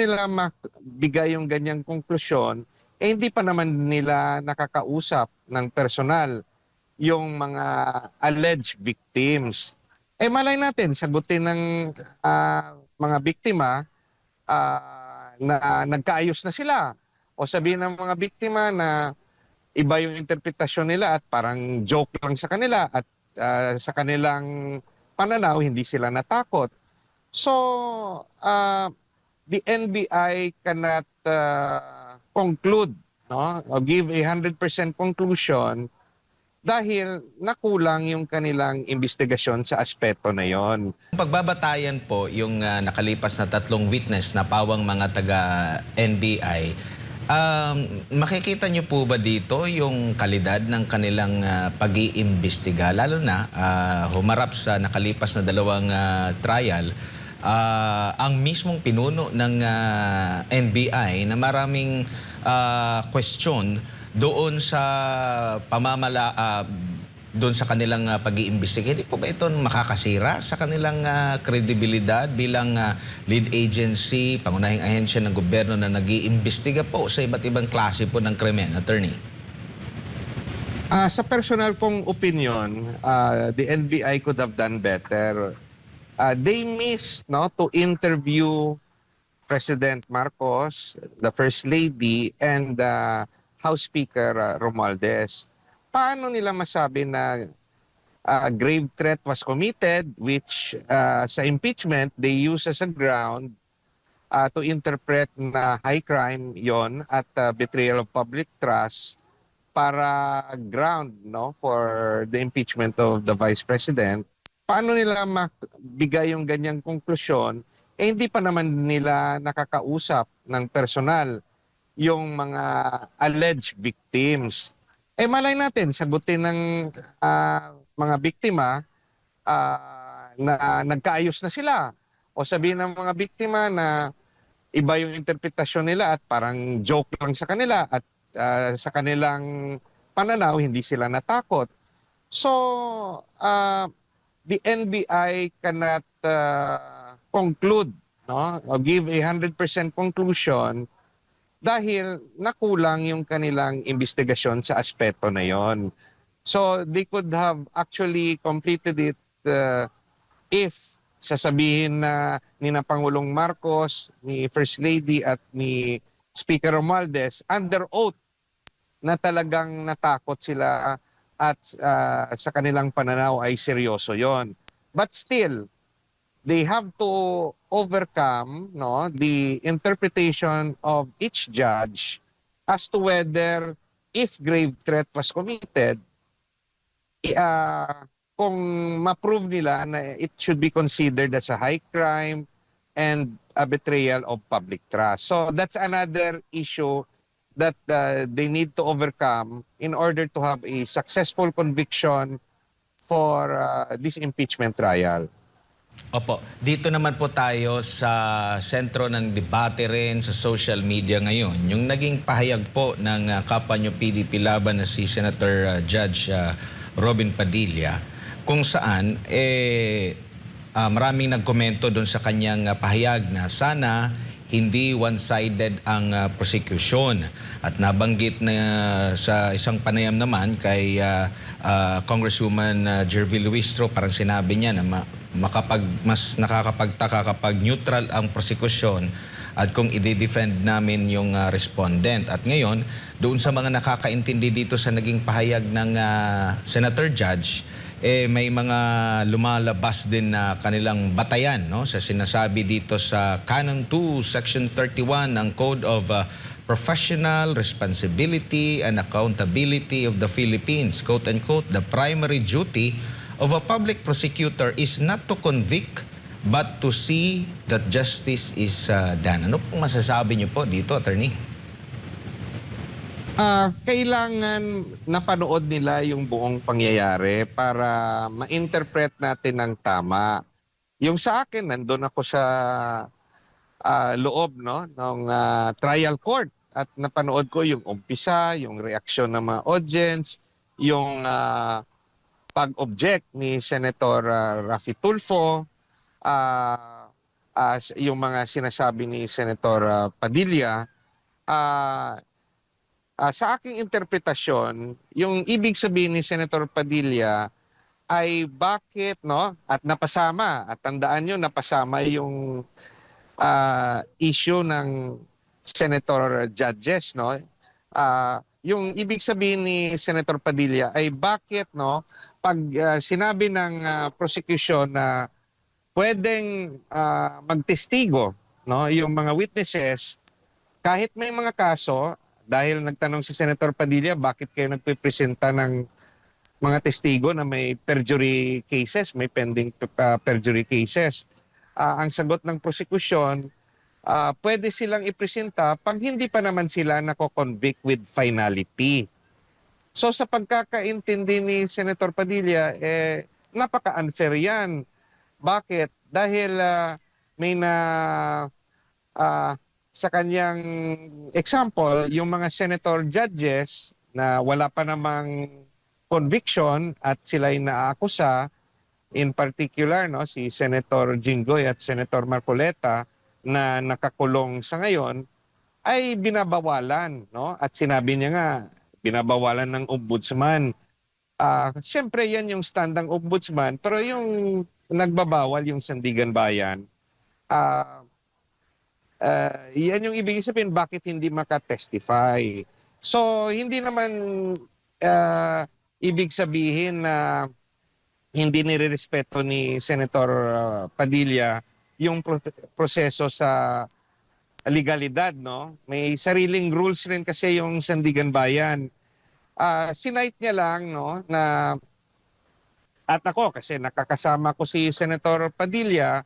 nila mabigay yung ganyang konklusyon, hindi pa naman nila nakakausap ng personal yung mga alleged victims. Malay natin, sagutin ng mga biktima na nagkaayos na sila. O sabihin ng mga biktima na iba yung interpretasyon nila at parang joke lang sa kanila at sa kanilang pananaw, hindi sila natakot. So, the NBI cannot conclude, no, or give a 100% conclusion dahil nakulang yung kanilang investigasyon sa aspeto na yon. Pagbabatayan po yung nakalipas na 3 witness na pawang mga taga-NBI, makikita niyo po ba dito yung kalidad ng kanilang pag-iimbestiga? Lalo na humarap sa nakalipas na 2 trial, ang mismong pinuno ng NBI na maraming question doon sa doon sa kanilang pag-iimbestiga. Hindi po ba ito makakasira sa kanilang kredibilidad bilang lead agency, pangunahing ahensya ng gobyerno na nag-iimbestiga po sa iba't ibang klase po ng krimen, attorney? Sa personal kong opinion, the NBI could have done better. They missed, no, to interview President Marcos, the First Lady, and House Speaker Romualdez. Paano nila masabi na grave threat was committed, which sa impeachment they use as a ground to interpret na high crime yon at betrayal of public trust para ground, no, for the impeachment of the Vice President? Paano nila mabigay yung ganyang konklusyon? Hindi pa naman nila nakakausap ng personal yung mga alleged victims. Malay natin, sagutin ng mga biktima na nagkaayos na sila. O sabihin ng mga biktima na iba yung interpretasyon nila at parang joke lang sa kanila at sa kanilang pananaw, hindi sila natakot. So, the NBI cannot conclude, no, or give a 100% conclusion dahil nakulang yung kanilang investigasyon sa aspeto na yon. So they could have actually completed it if sasabihin na ni na Pangulong Marcos, ni First Lady at ni Speaker Romualdez under oath na talagang natakot sila at sa kanilang pananaw ay seryoso yon. But still, they have to overcome, no, the interpretation of each judge as to whether if grave threat was committed, kung ma-prove nila na it should be considered as a high crime and a betrayal of public trust. So that's another issue that they need to overcome in order to have a successful conviction for this impeachment trial. Opo, dito naman po tayo sa sentro ng debate rin sa social media ngayon. Yung naging pahayag po ng kapwa nyo PDP laban na si Senator Judge Robin Padilla, kung saan maraming nagkomento doon sa kanyang pahayag na sana hindi one-sided ang prosecution. At nabanggit na sa isang panayam naman kay Congresswoman Jervy Luistro, parang sinabi niya na mas nakakapagtaka kapag neutral ang prosecution at kung i-defend namin yung respondent. At ngayon, doon sa mga nakakaintindi dito sa naging pahayag ng Senator Judge, may mga lumalabas din na kanilang batayan, no, sa sinasabi dito sa Canon 2, Section 31 ng Code of Professional Responsibility and Accountability of the Philippines. Quote-unquote, the primary duty of a public prosecutor is not to convict but to see that justice is done. Ano pong masasabi niyo po dito, attorney? Kailangan napanood nila yung buong pangyayari para ma-interpret natin ng tama. Yung sa akin, nandun ako sa loob, no, ng trial court at napanood ko yung umpisa, yung reaksyon ng mga audience, yung pag-object ni Senator Raffy Tulfo, yung mga sinasabi ni Senator Padilla. Ah, sa aking interpretasyon, yung ibig sabihin ni Senator Padilla ay bakit, no, at napasama, at tandaan nyo, napasama yung issue ng Senator Judges, no? Yung ibig sabihin ni Senator Padilla ay bakit, no, pag sinabi ng prosecution na pwedeng magtestigo, no, yung mga witnesses, kahit may mga kaso, dahil nagtanong si Senator Padilla, bakit kayo nagpipresenta ng mga testigo na may perjury cases, may pending perjury cases. Ang sagot ng prosecution, pwede silang ipresenta pag hindi pa naman sila nako-convict with finality. So sa pagkakaintindi ni Senator Padilla, napaka-unfair yan. Bakit? Dahil may na sa kanyang example, yung mga senator judges na wala pa namang conviction at sila'y naaakusa, in particular, no, si Senator Jinggoy at Senator Marcoleta na nakakulong sa ngayon, ay binabawalan, no? At sinabi niya nga, binabawalan ng ombudsman. Siyempre yan yung standang ombudsman, pero yung nagbabawal yung Sandigan Bayan, yan yung ibig sabihin bakit hindi makatestify. So hindi naman ibig sabihin na hindi nirerespeto ni Senator Padilla yung proseso sa legalidad, no? May sariling rules rin kasi yung Sandigan Bayan. Sinight niya lang, no, na at ako kasi nakakasama ko si Senator Padilla,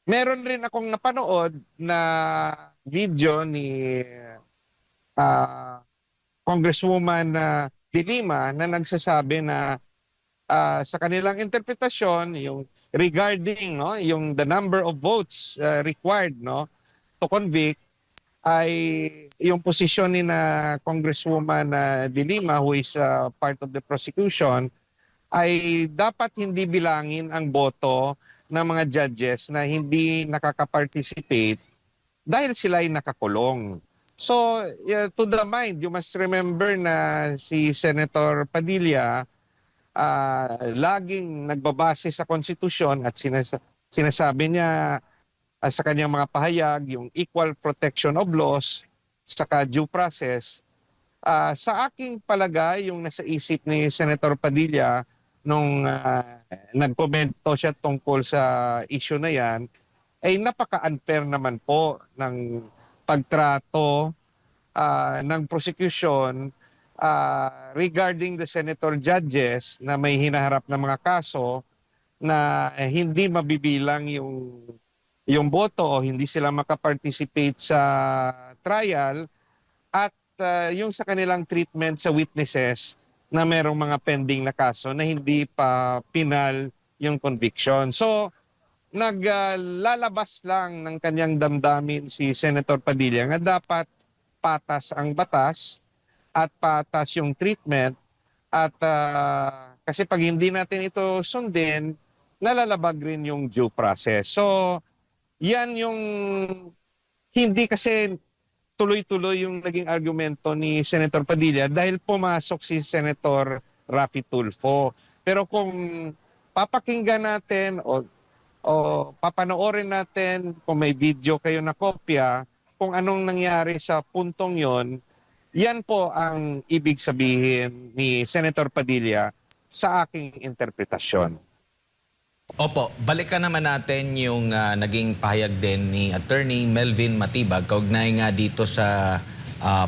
meron rin akong napanood na video ni Congresswoman De Lima na nagsasabi na sa kanilang interpretasyon yung regarding, no, yung the number of votes required, no, to convict ay yung posisyon ni na Congresswoman De Lima, who is part of the prosecution, ay dapat hindi bilangin ang boto ng mga judges na hindi nakaka-participate dahil sila ay nakakulong. So, to the mind, you must remember na si Senator Padilla laging nagbabase sa konstitusyon at sinasabi niya sa kanyang mga pahayag yung equal protection of laws saka due process. Sa aking palagay, yung nasa isip ni Senator Padilla nung nagkomento siya tungkol sa issue na yan, ay napaka-unfair naman po ng pagtrato ng prosecution regarding the senator judges na may hinaharap na mga kaso na hindi mabibilang yung boto o hindi sila makaparticipate sa trial at yung sa kanilang treatment sa witnesses na merong mga pending na kaso na hindi pa pinal yung conviction. So, naglalabas lang ng kanyang damdamin si Senator Padilla nga dapat patas ang batas at patas yung treatment at kasi pag hindi natin ito sundin, nalalabag rin yung due process. So, yan yung hindi kasi tuloy-tuloy yung naging argumento ni Senator Padilla dahil pumasok si Senator Raffy Tulfo. Pero kung papakinggan natin o papanoorin natin, kung may video kayo na kopya, kung anong nangyari sa puntong yon, yan po ang ibig sabihin ni Senator Padilla sa aking interpretasyon. Opo, balikan naman natin yung naging pahayag din ni Attorney Melvin Matibag kaugnay nga dito sa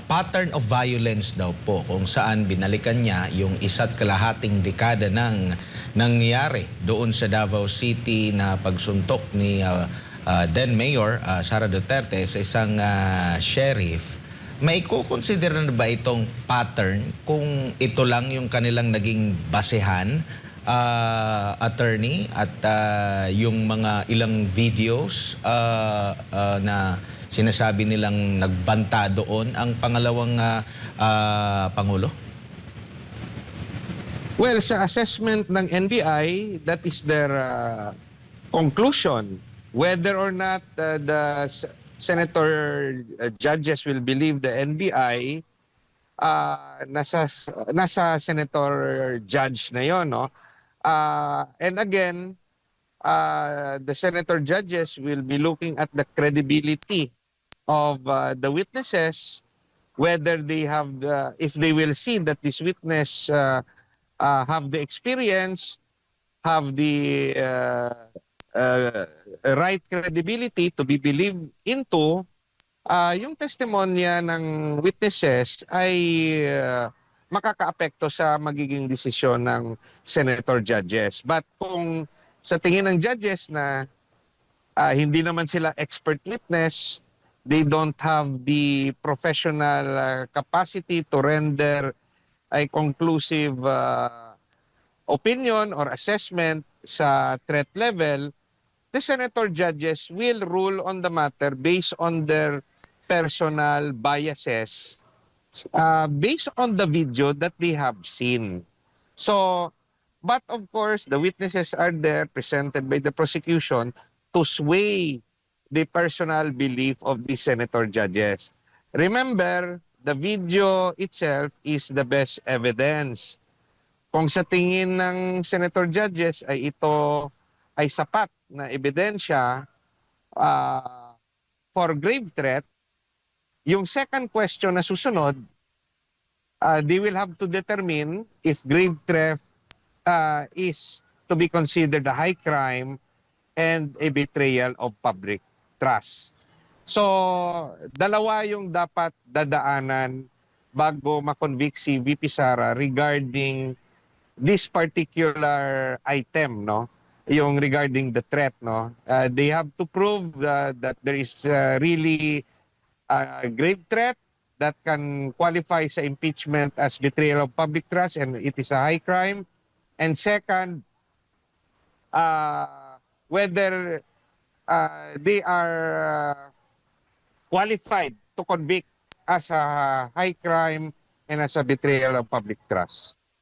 pattern of violence daw po kung saan binalikan niya yung 1.5 dekada ng nangyari doon sa Davao City na pagsuntok ni then Mayor Sara Duterte sa isang sheriff. May kukonsider na ba itong pattern kung ito lang yung kanilang naging basehan, attorney, at yung mga ilang videos na sinasabi nilang nagbanta doon ang pangalawang Pangulo? Well, sa assessment ng NBI, that is their conclusion whether or not senator judges will believe the NBI. Nasa senator judge na yon, no. And again, the senator judges will be looking at the credibility of the witnesses, whether they have if they will see that this witness have the experience, have the right credibility to be believed into. Yung testimonya ng witnesses ay makakaapekto sa magiging desisyon ng senator judges. But kung sa tingin ng judges na hindi naman sila expert witness, they don't have the professional capacity to render a conclusive opinion or assessment sa threat level, the senator judges will rule on the matter based on their personal biases, based on the video that they have seen. So, but of course, the witnesses are there presented by the prosecution to sway the personal belief of the senator judges. Remember, the video itself is the best evidence. Kung sa tingin ng senator judges ay ito ay sapat na ebidensya for grave threat, yung second question na susunod, they will have to determine if grave threat is to be considered a high crime and a betrayal of public trust. So, dalawa yung dapat dadaanan bago makonvict si VP Sara regarding this particular item, no? Yung regarding the threat, no? They have to prove that there is really a grave threat that can qualify sa impeachment as betrayal of public trust and it is a high crime. And second, whether they are qualified to convict as a high crime and as a betrayal of public trust.